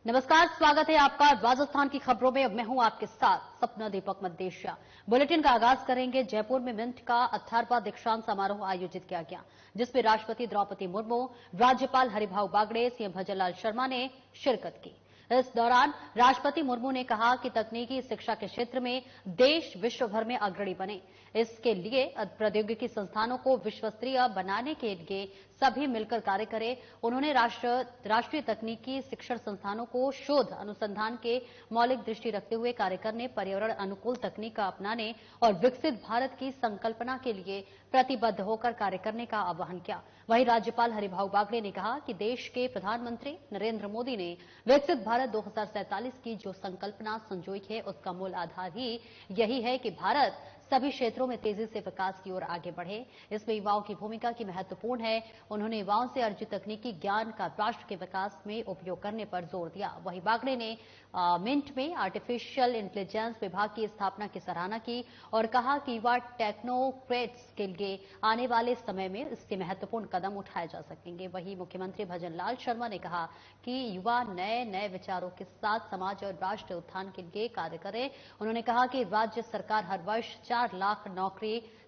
नमस्कार, स्वागत है आपका राजस्थान की खबरों में। मैं हूं आपके साथ सपना दीपक मद्देशिया। बुलेटिन का आगाज करेंगे। जयपुर में मिंट का 18वां दीक्षांत समारोह आयोजित किया गया, जिसमें राष्ट्रपति द्रौपदी मुर्मू, राज्यपाल हरिभाऊ बागड़े, सीएम भजनलाल शर्मा ने शिरकत की। इस दौरान राष्ट्रपति मुर्मू ने कहा कि तकनीकी शिक्षा के क्षेत्र में देश विश्व भर में अग्रणी बने। इसके लिए प्रौद्योगिकी संस्थानों को विश्वस्तरीय बनाने के लिए सभी मिलकर कार्य करें। उन्होंने राष्ट्रीय तकनीकी शिक्षण संस्थानों को शोध अनुसंधान के मौलिक दृष्टि रखते हुए कार्य करने, पर्यावरण अनुकूल तकनीक का अपनाने और विकसित भारत की संकल्पना के लिए प्रतिबद्ध होकर कार्य करने का आह्वान किया। वहीं राज्यपाल हरिभाऊ बागड़े ने कहा कि देश के प्रधानमंत्री नरेंद्र मोदी ने विकसित भारत 2047 की जो संकल्पना संजोई है, उसका मूल आधार ही यही है कि भारत सभी क्षेत्रों में तेजी से विकास की ओर आगे बढ़े। इसमें युवाओं की भूमिका की महत्वपूर्ण है। उन्होंने युवाओं से अर्जित तकनीकी ज्ञान का राष्ट्र के विकास में उपयोग करने पर जोर दिया। वहीं बागड़े ने मिंट में आर्टिफिशियल इंटेलिजेंस विभाग की स्थापना की सराहना की और कहा कि युवा टेक्नोक्रेट्स के लिए आने वाले समय में इसके महत्वपूर्ण कदम उठाए जा सकेंगे। वहीं मुख्यमंत्री भजनलाल शर्मा ने कहा कि युवा नए नए विचारों के साथ समाज और राष्ट्र उत्थान के लिए कार्य करें। उन्होंने कहा कि राज्य सरकार हर वर्ष 4 लाख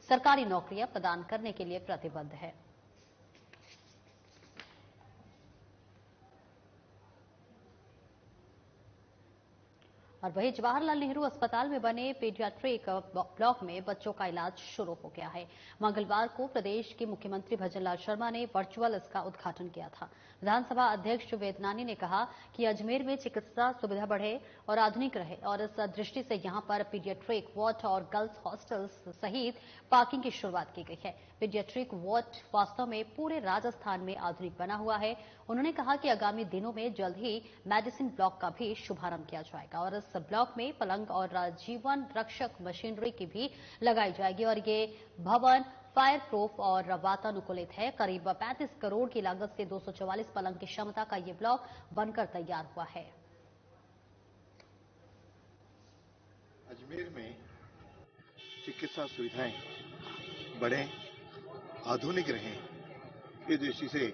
सरकारी नौकरियां प्रदान करने के लिए प्रतिबद्ध है। और वहीं जवाहरलाल नेहरू अस्पताल में बने पीडियाट्रिक ब्लॉक में बच्चों का इलाज शुरू हो गया है। मंगलवार को प्रदेश के मुख्यमंत्री भजनलाल शर्मा ने वर्चुअल इसका उद्घाटन किया था। विधानसभा अध्यक्ष वेदनानी ने कहा कि अजमेर में चिकित्सा सुविधा बढ़े और आधुनिक रहे और इस दृष्टि से यहां पर पीडियाट्रिक वार्ड और गर्ल्स हॉस्टल्स सहित पार्किंग की शुरुआत की गई है। पीडियाट्रिक वार्ड वास्तव में पूरे राजस्थान में आधुनिक बना हुआ है। उन्होंने कहा कि आगामी दिनों में जल्द ही मेडिसिन ब्लॉक का भी शुभारंभ किया जाएगा और इस ब्लॉक में पलंग और जीवन रक्षक मशीनरी की भी लगाई जाएगी और ये भवन फायर प्रूफ और वातानुकूलित है। करीब 35 करोड़ की लागत से 244 पलंग की क्षमता का ये ब्लॉक बनकर तैयार हुआ है। अजमेर में चिकित्सा सुविधाएं बढ़े, आधुनिक रहें, इस दृष्टि से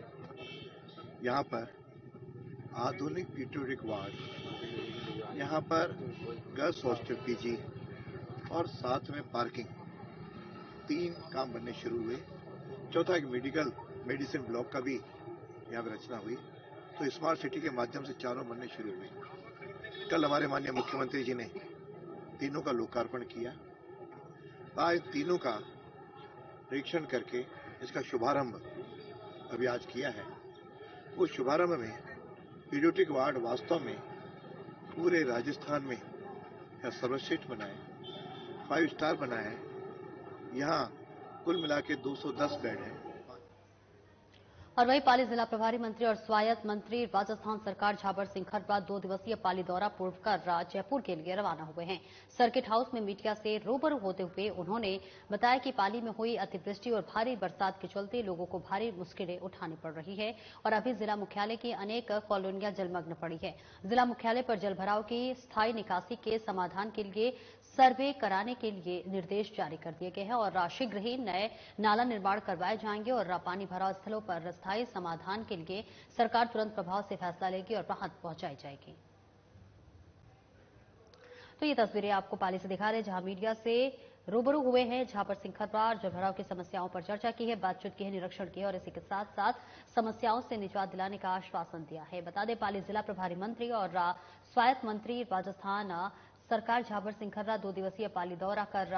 यहाँ पर आधुनिक पीडियाट्रिक वार्ड, यहाँ पर गर्ल्स हॉस्टल पीजी और साथ में पार्किंग, 3 काम बनने शुरू हुए। चौथा एक मेडिसिन ब्लॉक का भी यहाँ पर रचना हुई। तो स्मार्ट सिटी के माध्यम से चारों बनने शुरू हुए। कल हमारे माननीय मुख्यमंत्री जी ने तीनों का लोकार्पण किया। आज तीनों का निरीक्षण करके इसका शुभारंभ अभी आज किया है। उस शुभारंभ में पीडियाट्रिक वार्ड वास्तव में पूरे राजस्थान में सर्वश्रेष्ठ बना है, 5 स्टार बना है। यहाँ कुल मिला के 210 बेड है। और वहीं पाली जिला प्रभारी मंत्री और स्वायत्त मंत्री राजस्थान सरकार झाबर सिंह खरबा 2 दिवसीय पाली दौरा पूर्व कर जयपुर के लिए रवाना हुए हैं। सर्किट हाउस में मीडिया से रूबरू होते हुए उन्होंने बताया कि पाली में हुई अतिवृष्टि और भारी बरसात के चलते लोगों को भारी मुश्किलें उठानी पड़ रही है और अभी जिला मुख्यालय की अनेक कॉलोनियां जलमग्न पड़ी है। जिला मुख्यालय पर जलभराव की स्थायी निकासी के समाधान के लिए सर्वे कराने के लिए निर्देश जारी कर दिए गए हैं और शीघ्र ही नए नाला निर्माण करवाए जाएंगे और पानी भराव स्थलों पर स्थायी समाधान के लिए सरकार तुरंत प्रभाव से फैसला लेगी और राहत पहुंचाई जाएगी। तो ये तस्वीरें आपको पाली से दिखा रहे जहां मीडिया से रूबरू हुए हैं। झाबर सिंह खरबा जलभराव की समस्याओं पर चर्चा की है, बातचीत की है, निरीक्षण किया और इसी के साथ साथ समस्याओं से निजात दिलाने का आश्वासन दिया है। बता दें, पाली जिला प्रभारी मंत्री और स्वायत्त मंत्री राजस्थान सरकार झाबर सिंह खरबा 2 दिवसीय पाली दौरा कर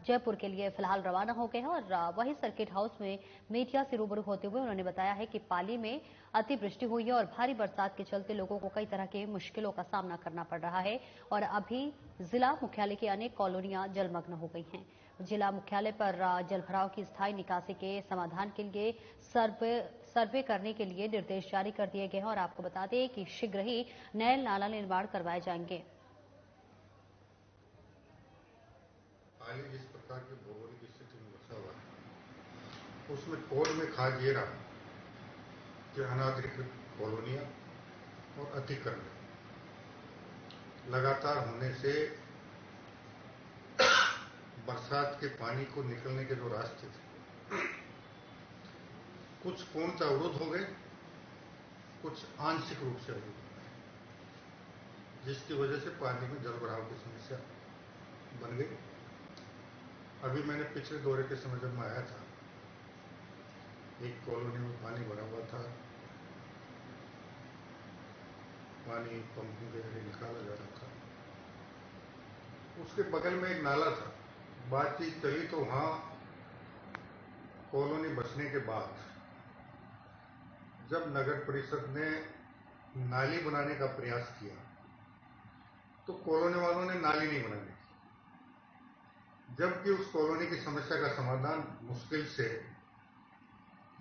जयपुर के लिए फिलहाल रवाना हो गए हैं और वही सर्किट हाउस में मीडिया से रूबरू होते हुए उन्होंने बताया है कि पाली में अतिवृष्टि हुई है और भारी बरसात के चलते लोगों को कई तरह के मुश्किलों का सामना करना पड़ रहा है और अभी जिला मुख्यालय की अनेक कॉलोनियां जलमग्न हो गई हैं। जिला मुख्यालय पर जलभराव की स्थायी निकासी के समाधान के लिए सर्वे करने के लिए निर्देश जारी कर दिए गए हैं और आपको बता दें कि शीघ्र ही नए नाला निर्माण करवाए जाएंगे। पाली जिस प्रकार की भौगोलिक स्थिति में बसा हुआ है, उसमें कोड में खास ये रहा कि अनाधिकृत कॉलोनियां और अतिक्रमण लगातार होने से बरसात के पानी को निकलने के जो रास्ते थे, कुछ पूर्णतः अवरुद्ध हो गए, कुछ आंशिक रूप से अवरुद्ध हो गए। जिसकी वजह से पानी में जल भराव की समस्या बन गई। अभी मैंने पिछले दौरे के समय जब मैं आया था, एक कॉलोनी में पानी भरा हुआ था, पानी पंपों के जरिए निकाला जा रहा था। उसके बगल में एक नाला था। बातचीत चली तो वहां कॉलोनी बसने के बाद जब नगर परिषद ने नाली बनाने का प्रयास किया तो कॉलोनी वालों ने नाली नहीं बनाने दी, जबकि उस कॉलोनी की समस्या का समाधान मुश्किल से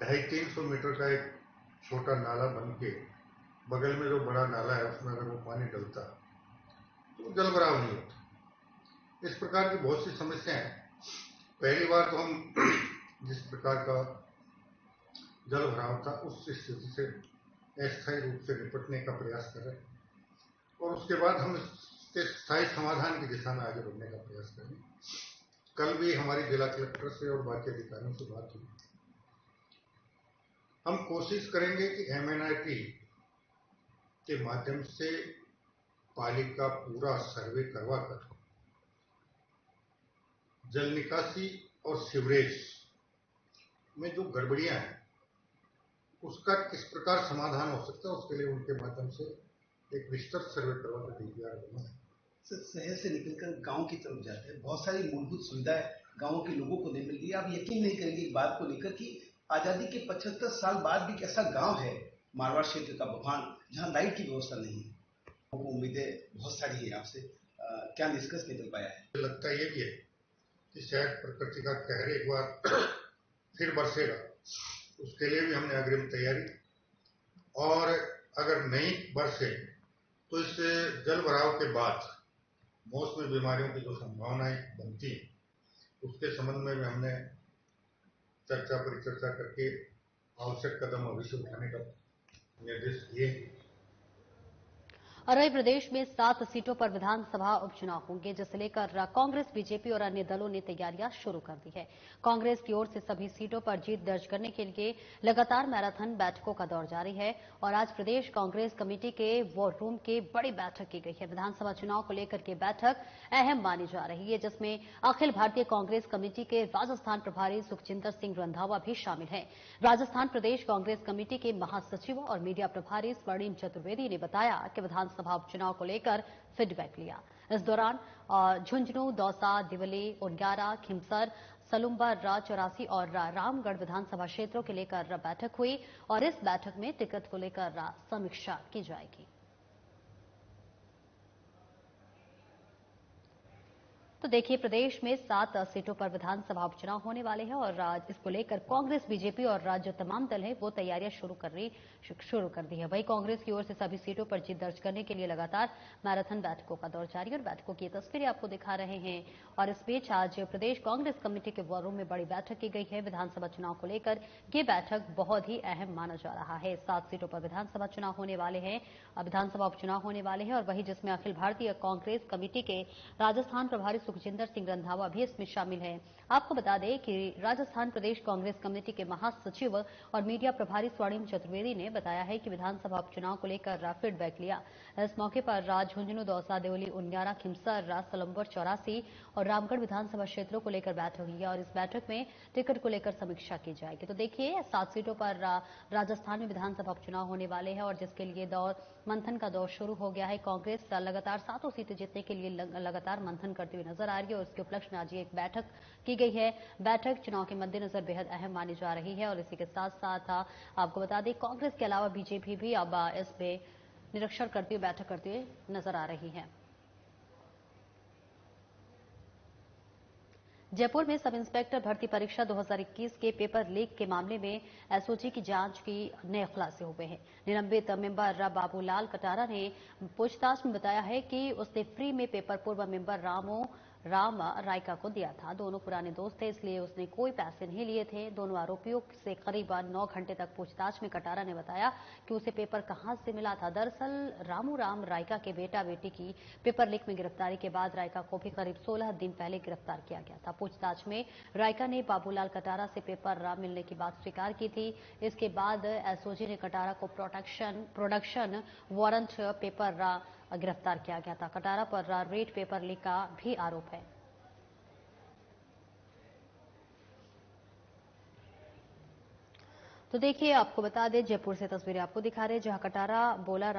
250-300 मीटर का एक छोटा नाला बन के बगल में जो बड़ा नाला है उसमें अगर वो पानी डलता तो जल भराव नहीं होता। इस प्रकार की बहुत सी समस्याएं हैं। पहली बार तो हम जिस प्रकार का जल भराव था उस स्थिति से अस्थायी रूप से निपटने का प्रयास कर रहे हैं और उसके बाद हम इसके स्थायी समाधान की दिशा में आगे बढ़ने का प्रयास करेंगे। कल भी हमारी जिला कलेक्टर से और बाकी अधिकारियों से बात हुई। हम कोशिश करेंगे कि MNRT के माध्यम से पानी का पूरा सर्वे करवाकर जल निकासी और सीवरेज में जो गड़बड़ियां हैं उसका किस प्रकार समाधान हो सकता है, उसके लिए उनके माध्यम से एक विस्तृत सर्वे करवाकर DPR बना है। शहर से निकलकर गांव की तरफ जाते हैं, बहुत सारी मूलभूत सुविधाएं गांव के लोगों को नहीं मिल रही है। आप यकीन नहीं करेंगे इस बात को लेकर कि आजादी के 75 साल बाद भी एक ऐसा गांव है मारवाड़ क्षेत्र का बभान जहां लाइट की व्यवस्था नहीं है। उम्मीदें बहुत सारी है। आपसे क्या निष्कर्ष निकल पाया है? लगता ये भी है कि शायद प्रकृति का कहर एक बार फिर बरसेगा, उसके लिए भी हमने अग्रिम तैयारी, और अगर नहीं बरसे तो इस जल भराव के बाद मौसमी बीमारियों की जो संभावनाएं बनती है उसके संबंध में भी हमने चर्चा परिचर्चा करके आवश्यक कदम अवश्य उठाने का निर्देश दिए। और वही प्रदेश में 7 सीटों पर विधानसभा उपचुनाव होंगे, जिसे लेकर कांग्रेस, बीजेपी और अन्य दलों ने तैयारियां शुरू कर दी है। कांग्रेस की ओर से सभी सीटों पर जीत दर्ज करने के लिए लगातार मैराथन बैठकों का दौर जारी है और आज प्रदेश कांग्रेस कमेटी के वॉर रूम की बड़ी बैठक की गई है। विधानसभा चुनाव को लेकर के बैठक अहम मानी जा रही है, जिसमें अखिल भारतीय कांग्रेस कमेटी के राजस्थान प्रभारी सुखजिंदर सिंह रंधावा भी शामिल हैं। राजस्थान प्रदेश कांग्रेस कमेटी के महासचिव और मीडिया प्रभारी स्वर्णिम चतुर्वेदी ने बताया कि विधानसभा उपचुनाव को लेकर फीडबैक लिया। इस दौरान झुंझुनू, दौसा, दिवली, उनगारा, खिमसर, सलुम्बा, चौरासी और रामगढ़ विधानसभा क्षेत्रों के लेकर बैठक हुई और इस बैठक में टिकट को लेकर समीक्षा की जाएगी। तो देखिए, प्रदेश में 7 सीटों पर विधानसभा उपचुनाव होने वाले हैं और इसको लेकर कांग्रेस, बीजेपी और जो तमाम दल हैं वो तैयारियां शुरू कर दी है। वहीं कांग्रेस की ओर से सभी सीटों पर जीत दर्ज करने के लिए लगातार मैराथन बैठकों का दौर जारी है और बैठकों की तस्वीरें आपको दिखा रहे हैं। और इस बीच आज प्रदेश कांग्रेस कमेटी के वॉर रूम में बड़ी बैठक की गई है। विधानसभा चुनाव को लेकर ये बैठक बहुत ही अहम माना जा रहा है। 7 सीटों पर विधानसभा चुनाव होने वाले हैं, विधानसभा उपचुनाव होने वाले हैं और वही जिसमें अखिल भारतीय कांग्रेस कमेटी के राजस्थान प्रभारी सुखजिंदर सिंह रंधावा भी इसमें शामिल हैं। आपको बता दें कि राजस्थान प्रदेश कांग्रेस कमेटी के महासचिव और मीडिया प्रभारी स्वर्णिम चतुर्वेदी ने बताया है कि विधानसभा उपचुनाव को लेकर फीडबैक लिया। इस मौके पर झुंझुनू, दौसा, देवली, उनगारा, खिमसर, सलम्बर, चौरासी और रामगढ़ विधानसभा क्षेत्रों को लेकर बैठक हुई है और इस बैठक में टिकट को लेकर समीक्षा की जाएगी। तो देखिए, 7 सीटों पर राजस्थान में विधानसभा उपचुनाव होने वाले हैं और जिसके लिए मंथन का दौर शुरू हो गया है। कांग्रेस लगातार 7 सीटें जीतने के लिए लगातार मंथन करती हुई नजर आ रही है और इसके उपलक्ष्य में आज एक बैठक की गई है। बैठक चुनाव के मद्देनजर बेहद अहम मानी जा रही है और इसी के साथ साथ आपको बता दें कांग्रेस के अलावा बीजेपी भी अब इसमें निरीक्षण करती हुई बैठक करती हुई नजर आ रही है। जयपुर में सब इंस्पेक्टर भर्ती परीक्षा 2021 के पेपर लीक के मामले में एसओजी की जांच की नए खुलासे हुए हैं। निलंबित मेंबर बाबूलाल कटारा ने पूछताछ में बताया है कि उसने फ्री में पेपर पूर्व मेंबर राम रायका को दिया था। दोनों पुराने दोस्त थे, इसलिए उसने कोई पैसे नहीं लिए थे। दोनों आरोपियों से करीब 9 घंटे तक पूछताछ में कटारा ने बताया कि उसे पेपर कहां से मिला था। दरअसल राम रायका के बेटा बेटी की पेपर लीक में गिरफ्तारी के बाद रायका को भी करीब 16 दिन पहले गिरफ्तार किया गया था। पूछताछ में रायका ने बाबूलाल कटारा से पेपर मिलने की बात स्वीकार की थी। इसके बाद एसओजी ने कटारा को प्रोडक्शन वारंट पेपर गिरफ्तार किया गया था। कटारा पर रेड पेपर लीक का भी आरोप है। तो देखिए, आपको बता दें, जयपुर से तस्वीरें आपको दिखा रहे हैं, जहां कटारा बोला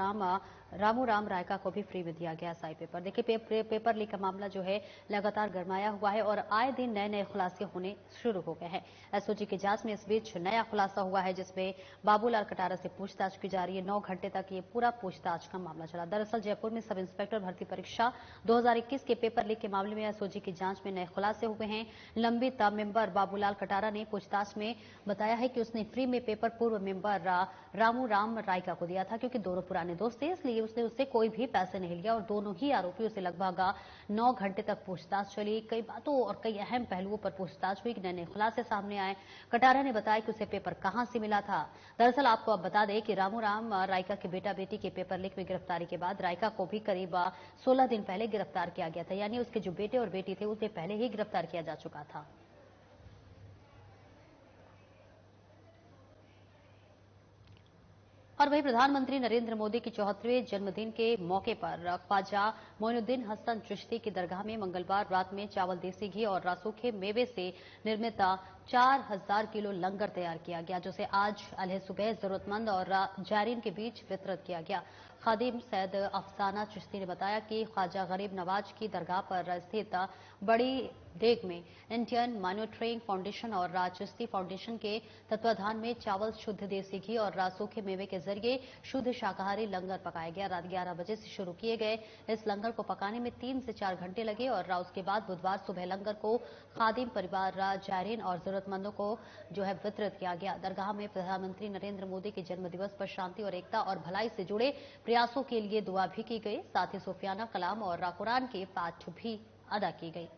रामू राम रायका को भी फ्री में दिया गया एसआई पेपर। देखिए, पेपर लीक का मामला जो है लगातार गरमाया हुआ है और आए दिन नए नए खुलासे होने शुरू हो गए हैं। एसओजी की जांच में इस बीच नया खुलासा हुआ है, जिसमें बाबूलाल कटारा से पूछताछ की जा रही है। 9 घंटे तक ये पूरा पूछताछ का मामला चला। दरअसल जयपुर में सब इंस्पेक्टर भर्ती परीक्षा 2021 के पेपर लीक के मामले में एसओजी की जांच में नए खुलासे हुए हैं। लंबित मेंबर बाबूलाल कटारा ने पूछताछ में बताया है कि उसने फ्री में पेपर पूर्व मेंबर रामू राम रायका को दिया था, क्योंकि दोनों पुराने दोस्त थे, इसलिए उसने उससे कोई भी पैसे नहीं लिया और दोनों ही आरोपियों से लगभग 9 घंटे तक पूछताछ चली। कई बातों और कई अहम पहलुओं पर पूछताछ हुई, नए नए खुलासे सामने आए। कटारा ने बताया कि उसे पेपर कहां से मिला था। दरअसल आपको अब बता दें कि रामू राम रायका के बेटा बेटी के पेपर लीक में गिरफ्तारी के बाद रायका को भी करीब 16 दिन पहले गिरफ्तार किया गया था, यानी उसके जो बेटे और बेटी थे उसे पहले ही गिरफ्तार किया जा चुका था। और वहीं प्रधानमंत्री नरेंद्र मोदी के 74वें जन्मदिन के मौके पर ख्वाजा मोइनुद्दीन हसन चिश्ती की दरगाह में मंगलवार रात में चावल, देसी घी और सूखे मेवे से निर्मित 4000 किलो लंगर तैयार किया गया, जिसे आज अलह सुबह जरूरतमंद और जायरीन के बीच वितरित किया गया। खादिम सैयद अफसाना चिश्ती ने बताया कि ख्वाजा गरीब नवाज की दरगाह पर स्थित बड़ी देग में इंडियन मॉनिटरिंग फाउंडेशन और चिश्ती फाउंडेशन के तत्वाधान में चावल, शुद्ध देसी घी और सूखे मेवे के जरिए शुद्ध शाकाहारी लंगर पकाया गया। रात 11 बजे से शुरू किए गए इस लंगर को पकाने में 3 से 4 घंटे लगे और उसके बाद बुधवार सुबह लंगर को खादिम परिवार, जायरीन और जरूरतमंदों को जो है वितरित किया गया। दरगाह में प्रधानमंत्री नरेंद्र मोदी के जन्मदिवस पर शांति और एकता और भलाई से जुड़े प्रयासों के लिए दुआ भी की गई। साथ ही सूफियाना कलाम और कुरान के पाठ भी अदा की गई।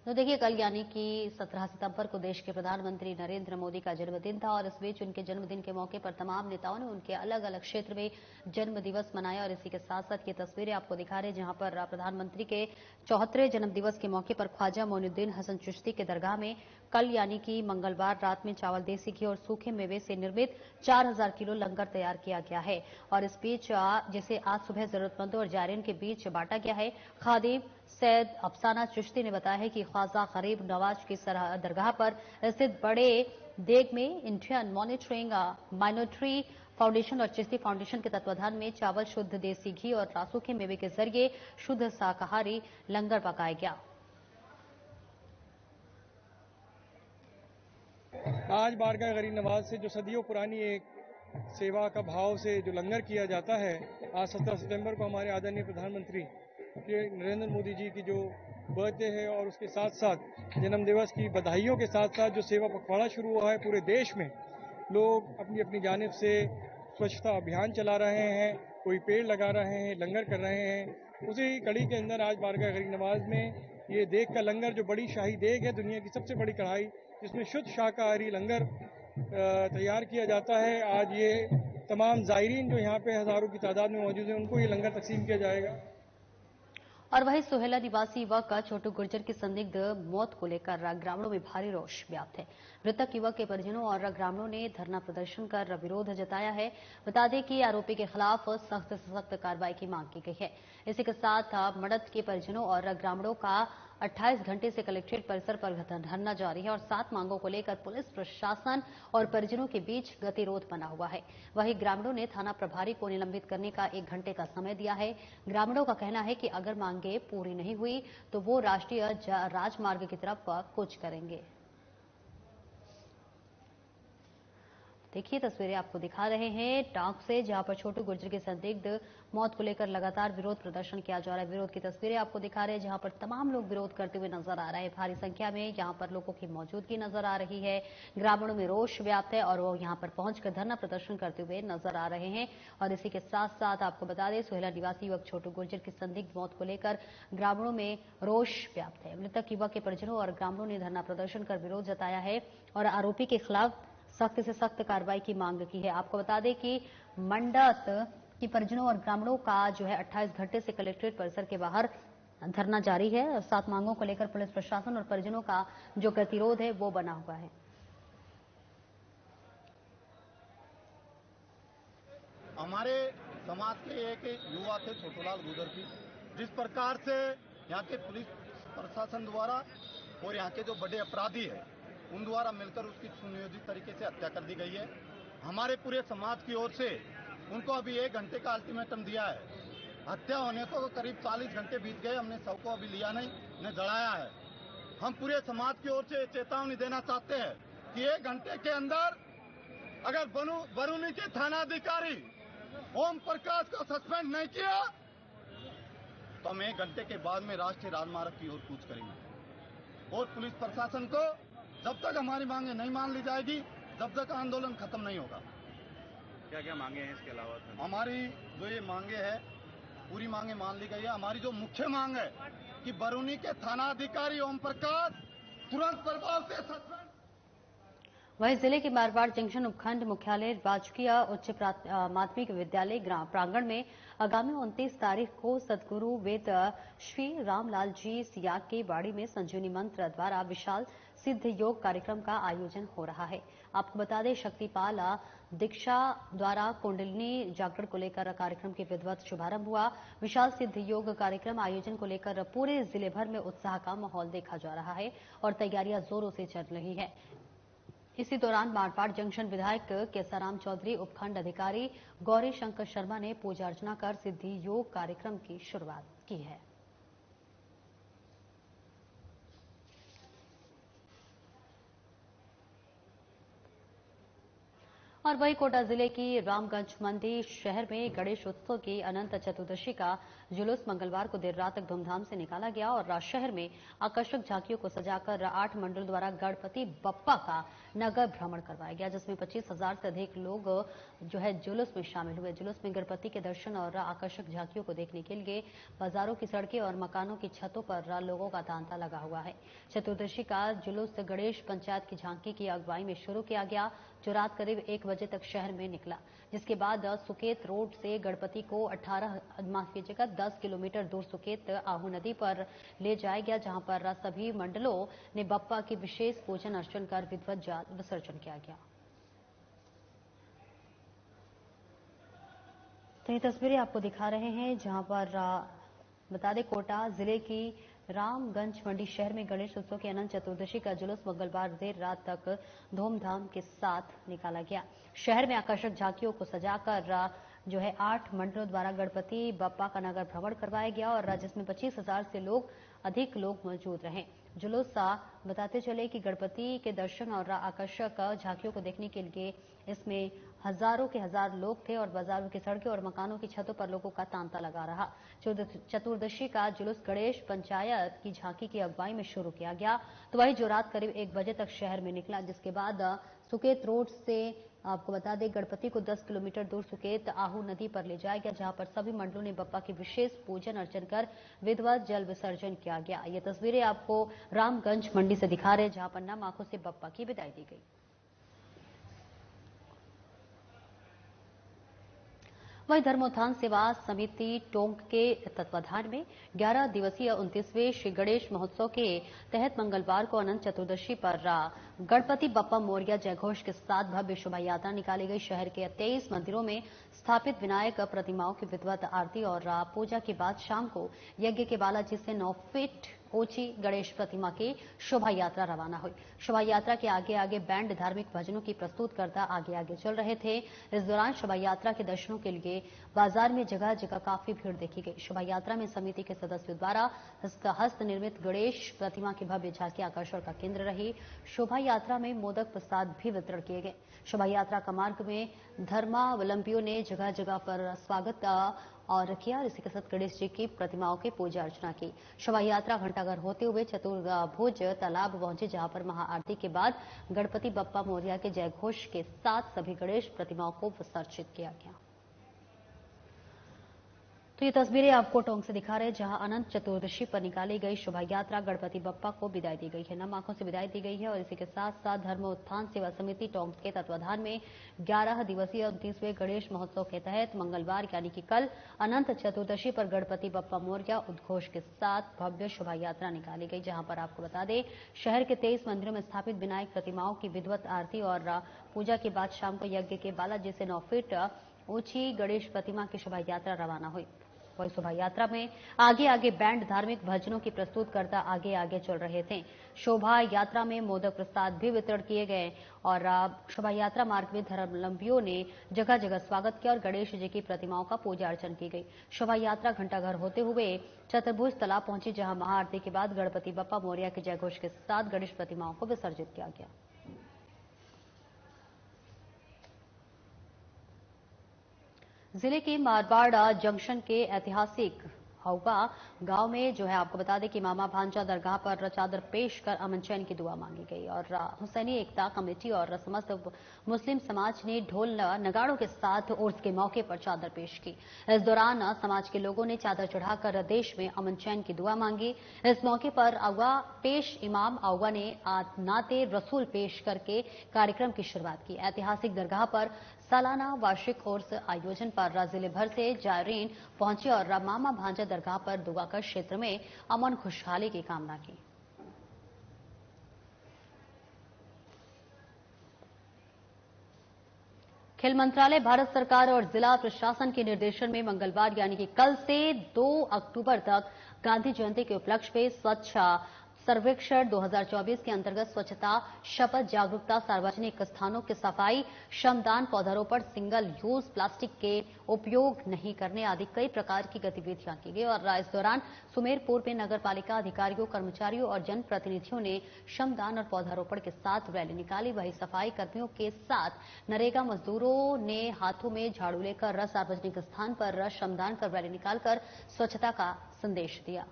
तो देखिए, कल यानी कि 17 सितंबर को देश के प्रधानमंत्री नरेंद्र मोदी का जन्मदिन था और इस बीच उनके जन्मदिन के मौके पर तमाम नेताओं ने उनके अलग अलग क्षेत्र में जन्म दिवस मनाया। और इसी के साथ साथ ये तस्वीरें आपको दिखा रहे हैं, जहां पर प्रधानमंत्री के 74वें जन्मदिवस के मौके पर ख्वाजा मोइनुद्दीन हसन चिश्ती के दरगाह में कल यानी कि मंगलवार रात में चावल, देसी घी और सूखे मेवे से निर्मित 4000 किलो लंगर तैयार किया गया है। और इस बीच जिसे आज सुबह जरूरतमंदों और जायरीन के बीच बांटा गया है। खादिम सैयद अफसाना चिश्ती ने बताया है कि ख्वाजा गरीब नवाज की दरगाह पर स्थित बड़े देग में इंडियन मॉनिटरी फाउंडेशन और चिश्ती फाउंडेशन के तत्वाधान में चावल, शुद्ध देसी घी और सूखे मेवे के जरिए शुद्ध शाकाहारी लंगर पकाया गया। आज बारगाह गरीब नवाज से जो सदियों पुरानी एक सेवा का भाव से जो लंगर किया जाता है, आज 17 सितंबर को हमारे आदरणीय प्रधानमंत्री नरेंद्र मोदी जी की जो बर्थडे है और उसके साथ साथ जन्म दिवस की बधाइयों के साथ साथ जो सेवा पखवाड़ा शुरू हुआ है पूरे देश में, लोग अपनी अपनी जानिब से स्वच्छता अभियान चला रहे हैं, कोई पेड़ लगा रहे हैं, लंगर कर रहे हैं। उसी कड़ी के अंदर आज बारगाह गरीब नवाज में ये देग का लंगर, जो बड़ी शाही देग है, दुनिया की सबसे बड़ी कढ़ाई जिसमें शुद्ध शाकाहारी लंगर तैयार किया जाता है, आज ये तमाम जायरीन जो यहाँ पे हजारों की तादाद में मौजूद हैं उनको ये लंगर तकसीम किया जाएगा। और वहीं सोहेला निवासी युवक छोटू गुर्जर की संदिग्ध मौत को लेकर ग्रामीणों में भारी रोष व्याप्त है। मृतक युवक के परिजनों और ग्रामीणों ने धरना प्रदर्शन कर विरोध जताया है। बता दें कि आरोपी के खिलाफ सख्त से सख्त कार्रवाई की मांग की गई है। इसी के साथ मृतक के परिजनों और ग्रामीणों का 28 घंटे से कलेक्ट्रेट परिसर पर धरना जारी है और 7 मांगों को लेकर पुलिस प्रशासन और परिजनों के बीच गतिरोध बना हुआ है। वहीं ग्रामीणों ने थाना प्रभारी को निलंबित करने का 1 घंटे का समय दिया है। ग्रामीणों का कहना है कि अगर मांगे पूरी नहीं हुई तो वो राष्ट्रीय राजमार्ग की तरफ कूच करेंगे। देखिए, तस्वीरें आपको दिखा रहे हैं टांक से, जहां पर छोटू गुर्जर की संदिग्ध मौत को लेकर लगातार विरोध प्रदर्शन किया जा रहा है। विरोध की तस्वीरें आपको दिखा रहे हैं, जहां पर तमाम लोग विरोध करते हुए नजर आ रहे हैं। भारी संख्या में यहां पर लोगों की मौजूदगी नजर आ रही है। ग्रामीणों में रोष व्याप्त है और वो यहां पर पहुंचकर धरना प्रदर्शन करते हुए नजर आ रहे हैं। और इसी के साथ साथ आपको बता दें, सोहेला निवासी युवक छोटू गुर्जर की संदिग्ध मौत को लेकर ग्रामीणों में रोष व्याप्त है। मृतक युवक के परिजनों और ग्रामीणों ने धरना प्रदर्शन कर विरोध जताया है और आरोपी के खिलाफ सख्त से सख्त कार्रवाई की मांग की है। आपको बता दें कि मंडत की परिजनों और ग्रामीणों का जो है 28 घंटे से कलेक्ट्रेट परिसर के बाहर धरना जारी है और 7 मांगों को लेकर पुलिस प्रशासन और परिजनों का जो गतिरोध है वो बना हुआ है। हमारे समाज के एक युवा थे छोटूलाल गुजर की, जिस प्रकार से यहाँ के पुलिस प्रशासन द्वारा और यहाँ के जो बड़े अपराधी है उन द्वारा मिलकर उसकी सुनियोजित तरीके से हत्या कर दी गई है। हमारे पूरे समाज की ओर से उनको अभी 1 घंटे का अल्टीमेटम दिया है। हत्या होने को करीब 40 घंटे बीत गए, हमने शव को अभी लिया नहीं, ने जलाया है। हम पूरे समाज की ओर से चेतावनी देना चाहते हैं कि 1 घंटे के अंदर अगर बरूनी के थानाधिकारी ओम प्रकाश को सस्पेंड नहीं किया तो हम 1 घंटे के बाद में राष्ट्रीय राजमार्ग की ओर कूच करेंगे। और पुलिस प्रशासन को जब तक हमारी मांगे नहीं मान ली जाएगी, जब तक आंदोलन खत्म नहीं होगा। क्या क्या मांगे हैं इसके अलावा? हमारी जो ये मांगे है पूरी मांगे मान ली गई है। हमारी जो मुख्य मांग है कि बरूनी के थानाधिकारी ओम प्रकाश तुरंत प्रभाव से सस्पेंड। वहीं जिले के मारवाड़ जंक्शन उपखंड मुख्यालय राजकीय उच्च माध्यमिक विद्यालय ग्राम प्रांगण में आगामी 29 तारीख को सदगुरु वेद श्री रामलाल जी सियाग के बाड़ी में संजीवनी मंत्र द्वारा विशाल सिद्ध योग कार्यक्रम का आयोजन हो रहा है। आपको बता दें, शक्तिपाल दीक्षा द्वारा कुंडलिनी जागरण को लेकर कार्यक्रम के विधिवत शुभारंभ हुआ। विशाल सिद्ध योग कार्यक्रम आयोजन को लेकर पूरे जिले भर में उत्साह का माहौल देखा जा रहा है और तैयारियां जोरों से चल रही है। इसी दौरान मारवाड़ जंक्शन विधायक केसाराम चौधरी, उपखंड अधिकारी गौरी शंकर शर्मा ने पूजा अर्चना कर सिद्धि योग कार्यक्रम की शुरुआत की है। और वही कोटा जिले की रामगंज मंडी शहर में गणेश उत्सव की अनंत चतुर्दशी का जुलूस मंगलवार को देर रात तक धूमधाम से निकाला गया और शहर में आकर्षक झांकियों को सजाकर 8 मंडल द्वारा गणपति बप्पा का नगर भ्रमण करवाया गया, जिसमें 25,000 से अधिक लोग जो है जुलूस में शामिल हुए। जुलूस में गणपति के दर्शन और आकर्षक झांकियों को देखने के लिए बाजारों की सड़कें और मकानों की छतों पर लोगों का तांता लगा हुआ है। चतुर्दशी का जुलूस गणेश पंचायत की झांकी की अगुवाई में शुरू किया गया, जो रात करीब 1 बजे तक शहर में निकला, जिसके बाद सुकेत रोड से गणपति को 10 किलोमीटर दूर सुकेत आहू नदी पर ले जाया गया, जहां पर सभी मंडलों ने बप्पा की विशेष पूजन अर्चन कर विधिवत विसर्जन किया गया। तो ये तस्वीरें आपको दिखा रहे हैं, जहां पर बता दें कोटा जिले की रामगंज मंडी शहर में गणेश उत्सव की अनंत चतुर्दशी का जुलूस मंगलवार देर रात तक धूमधाम के साथ निकाला गया। शहर में आकर्षक झांकियों को सजाकर जो है 8 मंडलों द्वारा गणपति बप्पा का नगर भ्रमण करवाया गया और जिसमें 25,000 से अधिक लोग मौजूद रहे। जुलूस बताते चले कि गणपति के दर्शन और आकर्षक झांकियों को देखने के लिए इसमें हजारों के हजार लोग थे और बाजारों की सड़कें और मकानों की छतों पर लोगों का तांता लगा रहा। चतुर्दशी का जुलूस गणेश पंचायत की झांकी की अगुवाई में शुरू किया गया, तो वही जो रात करीब 1 बजे तक शहर में निकला, जिसके बाद सुकेत रोड से आपको बता दें गणपति को 10 किलोमीटर दूर सुकेत आहू नदी पर ले जाया गया, जहां पर सभी मंडलों ने बप्पा की विशेष पूजन अर्चन कर विधिवत जल विसर्जन किया गया। ये तस्वीरें आपको रामगंज मंडी से दिखा रहे हैं, जहां पर नम आंखों से बप्पा की विदाई दी गई। वहीं धर्मोत्थान सेवा समिति टोंक के तत्वाधान में 11 दिवसीय 29वें श्री गणेश महोत्सव के तहत मंगलवार को अनंत चतुर्दशी पर गणपति बप्पा मोरया जयघोष के साथ भव्य शोभा यात्रा निकाली गई। शहर के 23 मंदिरों में स्थापित विनायक प्रतिमाओं की विधिवत आरती और पूजा के बाद शाम को यज्ञ के बालाजी से 9 फीट ऊंची गणेश प्रतिमा की शोभा यात्रा रवाना हुई। शोभा यात्रा के आगे आगे बैंड धार्मिक भजनों की प्रस्तुत करता आगे आगे चल रहे थे। इस दौरान शोभा यात्रा के दर्शनों के लिए बाजार में जगह जगह काफी भीड़ देखी गई। शोभा यात्रा में समिति के सदस्यों द्वारा हस्त निर्मित गणेश प्रतिमा की भव्य झांकी आकर्षण का केंद्र रही। शोभा यात्रा में मोदक प्रसाद भी वितरण किए गए। शोभा यात्रा का मार्ग में धर्मावलंबियों ने जगह जगह पर स्वागत और किया। इसी के साथ गणेश जी की प्रतिमाओं की पूजा अर्चना की। शोभा यात्रा घंटाघर होते हुए चतुर्भुज तालाब पहुंचे, जहां पर महाआरती के बाद गणपति बप्पा मोरया के जयघोष के साथ सभी गणेश प्रतिमाओं को विसर्जित किया गया। तो ये तस्वीरें आपको टोंक से दिखा रहे हैं, जहां अनंत चतुर्दशी पर निकाली गई शोभा यात्रा गणपति बप्पा को विदाई दी गई है, नम आंखों से विदाई दी गई है। और इसी के साथ साथ धर्मोत्थान सेवा समिति टोंक के तत्वाधान में 11 दिवसीय 29वें गणेश महोत्सव के तहत मंगलवार यानी कि कल अनंत चतुर्दशी पर गणपति बप्पा मोरया उद्घोष के साथ भव्य शोभा यात्रा निकाली गई, जहां पर आपको बता दें शहर के 23 मंदिरों में स्थापित विनायक प्रतिमाओं की विधिवत आरती और पूजा के बाद शाम को यज्ञ के बालाजी से 9 फीट ऊंची गणेश प्रतिमा की शोभा यात्रा रवाना हुई। वही शोभा यात्रा में आगे आगे बैंड धार्मिक भजनों की प्रस्तुत करता आगे आगे चल रहे थे। शोभा यात्रा में मोदक प्रसाद भी वितरण किए गए और शोभा यात्रा मार्ग में धर्मावलंबियों ने जगह जगह स्वागत किया और गणेश जी की प्रतिमाओं का पूजा अर्चन की गई। शोभा यात्रा घंटाघर होते हुए चतुर्भुज तालाब पहुंची, जहां महाआरती के बाद गणपति बप्पा मोरिया के जयघोष के साथ गणेश प्रतिमाओं को विसर्जित किया गया। जिले के मारवाड़ जंक्शन के ऐतिहासिक हौवा गांव में आपको बता दें कि मामा भांजा दरगाह पर चादर पेश कर अमन चैन की दुआ मांगी गई और हुसैनी एकता कमेटी और समस्त मुस्लिम समाज ने ढोल नगाड़ों के साथ उर्स के मौके पर चादर पेश की। इस दौरान समाज के लोगों ने चादर चढ़ाकर देश में अमन चैन की दुआ मांगी। इस मौके पर अगवा पेश इमाम अगवा ने नाते रसूल पेश करके कार्यक्रम की शुरुआत की। ऐतिहासिक दरगाह पर सालाना वार्षिक उर्स आयोजन पर जिले भर से जायरीन पहुंचे और मामा भांजा दरगाह पर दुआ कर क्षेत्र में अमन खुशहाली की कामना की। खेल मंत्रालय भारत सरकार और जिला प्रशासन के निर्देशन में मंगलवार यानी कि कल से 2 अक्टूबर तक गांधी जयंती के उपलक्ष्य में स्वच्छ सर्वेक्षण 2024 के अंतर्गत स्वच्छता शपथ जागरूकता, सार्वजनिक स्थानों की सफाई, श्रमदान, पौधारोपण, सिंगल यूज प्लास्टिक के उपयोग नहीं करने आदि कई प्रकार की गतिविधियां की गई और इस दौरान सुमेरपुर में नगर पालिका अधिकारियों, कर्मचारियों और जनप्रतिनिधियों ने श्रमदान और पौधारोपण के साथ रैली निकाली। वहीं सफाई कर्मियों के साथ नरेगा मजदूरों ने हाथों में झाड़ू लेकर सार्वजनिक स्थान पर श्रमदान कर रैली निकालकर स्वच्छता का संदेश दिया।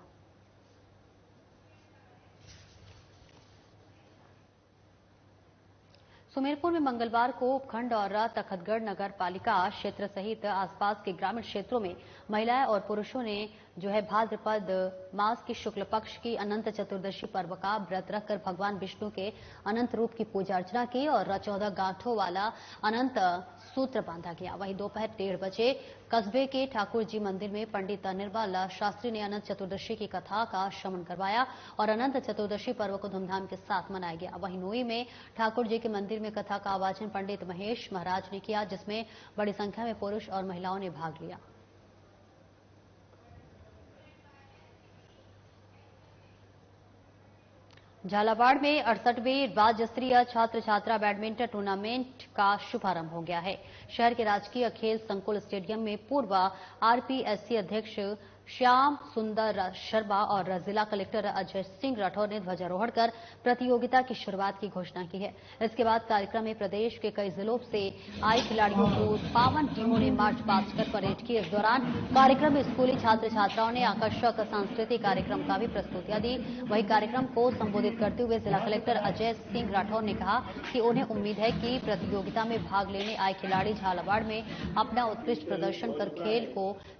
सुमेरपुर में मंगलवार को उपखंड और तखतगढ़ नगर पालिका क्षेत्र सहित आसपास के ग्रामीण क्षेत्रों में महिलाएं और पुरुषों ने भाद्रपद मास की शुक्ल पक्ष की अनंत चतुर्दशी पर्व का व्रत रखकर भगवान विष्णु के अनंत रूप की पूजा अर्चना की और 14 गांठों वाला अनंत सूत्र बांधा गया। वहीं दोपहर 1:30 बजे कस्बे के ठाकुर जी मंदिर में पंडित निर्मल शास्त्री ने अनंत चतुर्दशी की कथा का श्रवण करवाया और अनंत चतुर्दशी पर्व को धूमधाम के साथ मनाया गया। वहीं नोई में ठाकुर जी के मंदिर में कथा का आवाचन पंडित महेश महाराज ने किया, जिसमें बड़ी संख्या में पुरुष और महिलाओं ने भाग लिया। झालावाड़ में 68वें राज्य स्तरीय छात्र छात्रा बैडमिंटन टूर्नामेंट का शुभारंभ हो गया है। शहर के राजकीय खेल संकुल स्टेडियम में पूर्व आरपीएससी अध्यक्ष श्याम सुंदर शर्मा और जिला कलेक्टर अजय सिंह राठौर ने ध्वजारोहण कर प्रतियोगिता की शुरुआत की घोषणा की है। इसके बाद कार्यक्रम में प्रदेश के कई जिलों से आए खिलाड़ियों को 52 टीमों ने मार्च पास्ट कर परेड की। इस दौरान कार्यक्रम में स्कूली छात्र छात्राओं ने आकर्षक सांस्कृतिक कार्यक्रम का भी प्रस्तुतियां दी। वहीं कार्यक्रम को संबोधित करते हुए जिला कलेक्टर अजय सिंह राठौर ने कहा कि उन्हें उम्मीद है कि प्रतियोगिता में भाग लेने आए खिलाड़ी झालावाड़ में अपना उत्कृष्ट प्रदर्शन कर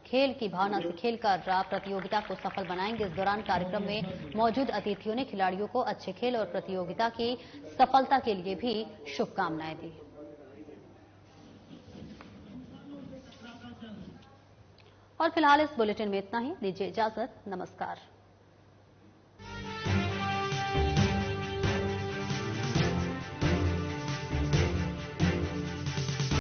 खेल की भावना से खेलकर प्रतियोगिता को सफल बनाएंगे। इस दौरान कार्यक्रम में मौजूद अतिथियों ने खिलाड़ियों को अच्छे खेल और प्रतियोगिता की सफलता के लिए भी शुभकामनाएं दी। और फिलहाल इस बुलेटिन में इतना ही। दीजिए इजाजत। नमस्कार।